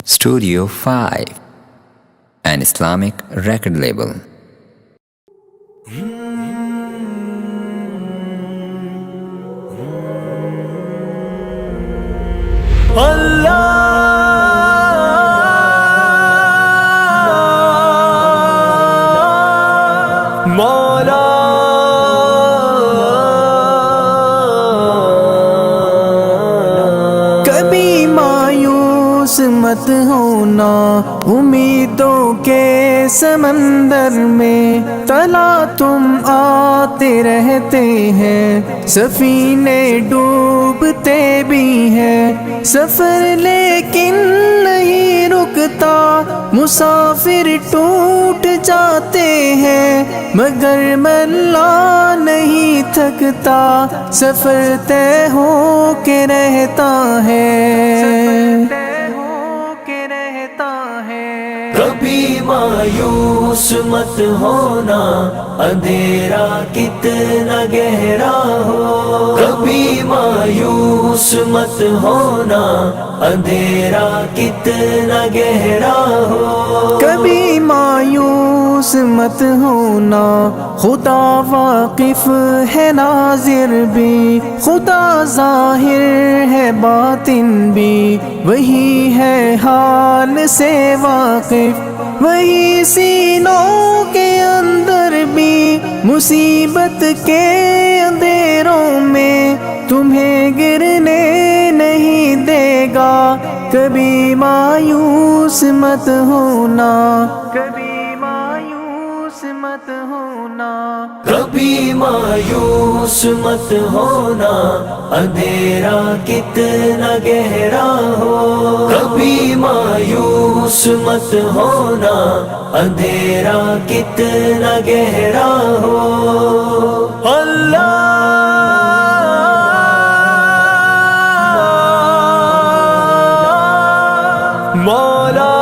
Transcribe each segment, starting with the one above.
Studio 5, an Islamic record label. کبھی مایوس مت ہونا امیدوں کے سمندر میں، تلا تم آتے رہتے ہیں، سفینے ڈوبتے بھی ہیں، سفر لیکن نہیں رکتا، مسافر ٹوٹ جاتے ہیں، مگر ملا نہیں تھکتا، سفر طے ہو کے رہتا ہے۔ کبھی مایوس مت ہونا، اندھیرا کتنا گہرا ہو، کبھی مایوس مت ہونا، اندھیرا کتنا گہرا ہو، کبھی مایوس مت ہونا، خدا واقف ہے ناظر بھی، خدا ظاہر ہے باطن بھی، وہی ہے حال سے واقف، وہی سینوں کے اندر بھی، مصیبت کے اندھیروں میں تمہیں گرنے نہیں دے گا، کبھی مایوس مت ہونا، کبھی مایوس مت ہونا، کبھی مایوس مت ہونا، اندھیرا کتنا گہرا ہو، کبھی مایوس مت ہونا، اندھیرا کتنا گہرا ہو، اللہ مولا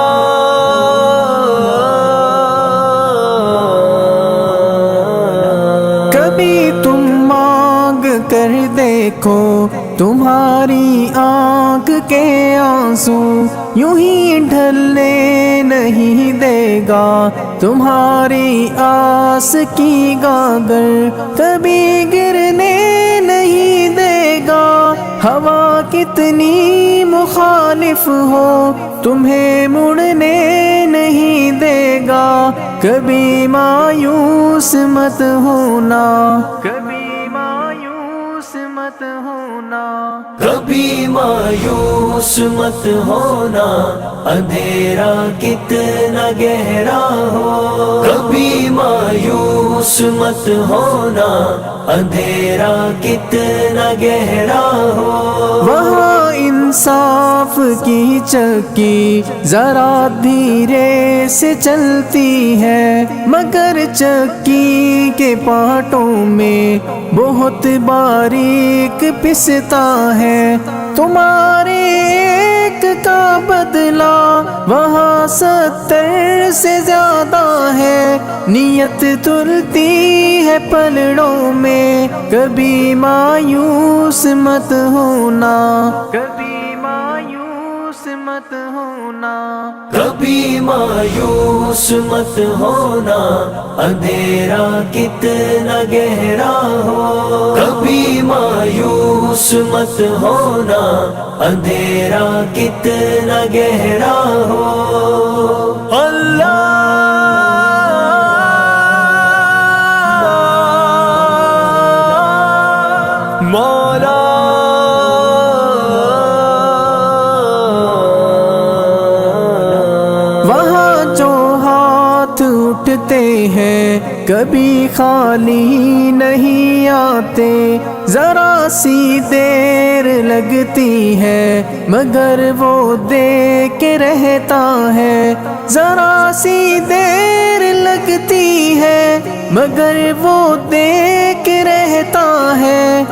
کبھی تم مانگ کر دیکھو، تمہاری آنکھ کے آنسو یوں ہی ڈھلنے نہیں دے گا، تمہاری آس کی گاگر کبھی گرنے نہیں دے گا، ہوا کتنی مخالف ہو تمہیں مڑنے نہیں دے گا، کبھی مایوس مت ہونا، کبھی مایوس مت ہونا، کبھی مایوس مت ہونا، اندھیرا کتنا گہرا ہو، کبھی مایوس مت ہونا، اندھیرا کتنا گہرا ہو، وہاں انصاف کی چکی ذرا دھیرے سے چلتی ہے، مگر چکی کے پارٹوں میں بہت باریک پستا ہے، تمہارے ایک کا بدلہ وہاں 70 سے زیادہ ہے، نیت تلتی ہے پلڑوں میں، کبھی مایوس مت ہونا، کبھی مایوس مت ہونا، کبھی مایوس مت ہونا، اندھیرا کتنا گہرا ہو، کبھی مایوس مت ہونا، اندھیرا کتنا گہرا ہو، اللہ مولا وہاں جو ہاتھ اٹھتے ہیں کبھی خالی نہیں آتے، ذرا سی دیر لگتی ہے مگر وہ دے کے رہتا ہے، ذرا سی دیر لگتی ہے مگر وہ دے کے رہتا ہے،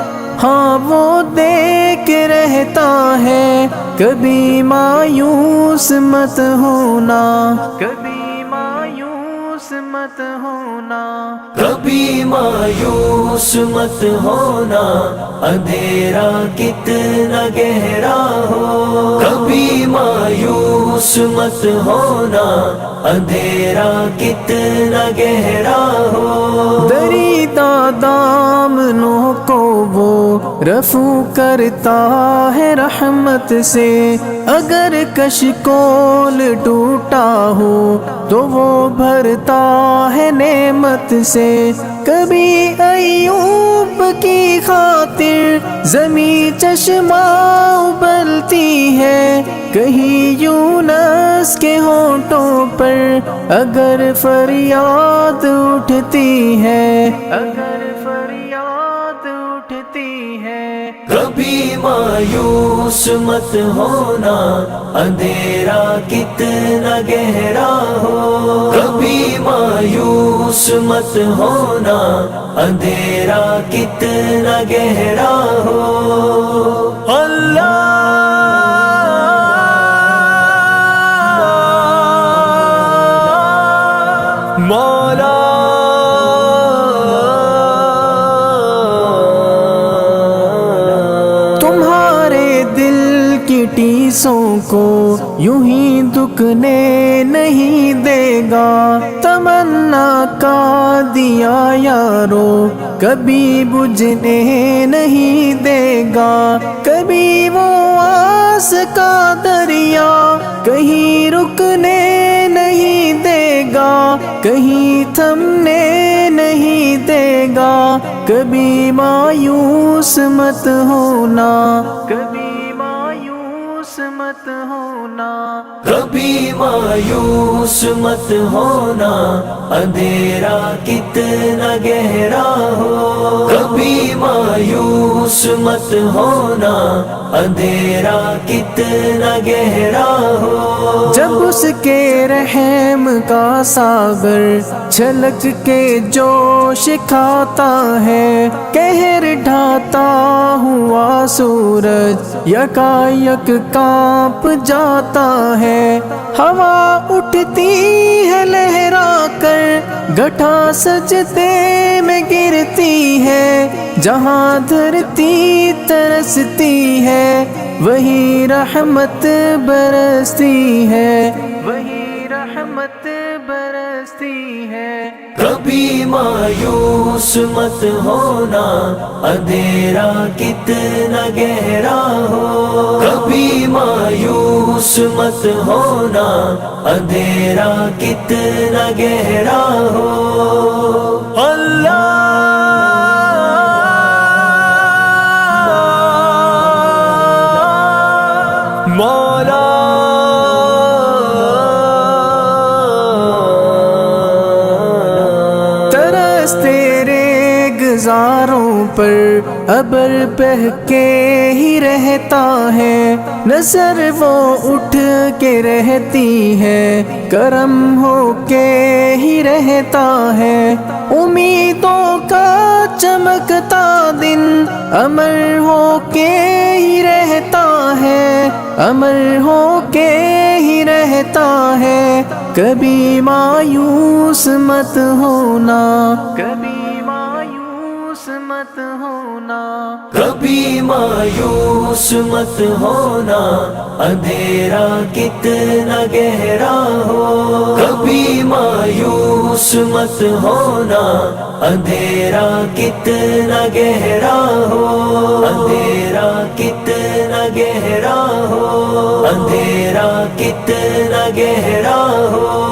ہاں وہ دے کے رہتا ہے، کبھی مایوس مت ہونا، کبھی مایوس مت ہونا، کبھی مایوس مت ہونا، اندھیرا کتنا گہرا ہو، کبھی مایوس مایوس مت ہونا، اندھیرا کتنا گہرا ہو، دریدہ دامنوں کو وہ رفو کرتا ہے رحمت سے، اگر کشکول ٹوٹا ہو تو وہ بھرتا ہے نعمت سے، کبھی ایوب کی خاطر زمیں چشمہ ابلتی ہے، کہیں یونس کے ہونٹوں پر اگر فریاد اٹھتی ہے، اگر فریاد اٹھتی ہے۔ کبھی مایوس مت ہونا، اندھیرا کتنا گہرا ہو، کبھی مایوس مت ہونا، اندھیرا کتنا گہرا ہو، اللہ مولا تمہارے دل کی ٹیسوں کو یوں ہی دکنے نہیں دے گا، تمنا کا دیا یارو کبھی بجھنے نہیں دے گا، کبھی وہ آس کا دریا کہیں رکنے نہیں دے گا، کہیں تھمنے نہیں دے گا، کبھی مایوس مت ہونا، کبھی مایوس مت ہونا، کبھی مایوس مت ہونا، اندھیرا کتنا گہرا ہو، کبھی مایوس مت ہونا، اندھیرا کتنا گہرا ہو، جب اس کے رحم کا ساغر چھلک کے جوش کھاتا ہے، قہر ڈھاتا ہوا سورج یکایک کانپ جاتا ہے، ہوا اٹھتی ہے لہرا کر گٹھا سجدے میں گرتی ہے، جہاں دھرتی ترستی ہے وہی رحمت برستی ہے، وہی رحمت برستی ہے۔ کبھی مایوس مت ہونا، اندھیرا کتنا گہرا ہو، کبھی مایوس مت ہونا، اندھیرا کتنا گہرا ہو، اللہ مولا ترس تیرے گزاروں پر ابر بہہ کے ہی رہتا ہے، نظر وہ اٹھ کے رہتی ہے، کرم ہو کے ہی رہتا ہے، امیدوں کا چمکتا دن امر ہو کے ہی رہتا ہے، امر ہو کے ہی رہتا ہے، کبھی مایوس مت ہونا، کبھی مایوس مت ہونا، کبھی مایوس مت ہونا، اندھیرا کتنا گہرا ہو، کبھی مایوس مت ہونا، اندھیرا کتنا گہرا ہو، اندھیرا کتنا گہرا ہو، اندھیرا کتنا گہرا ہو۔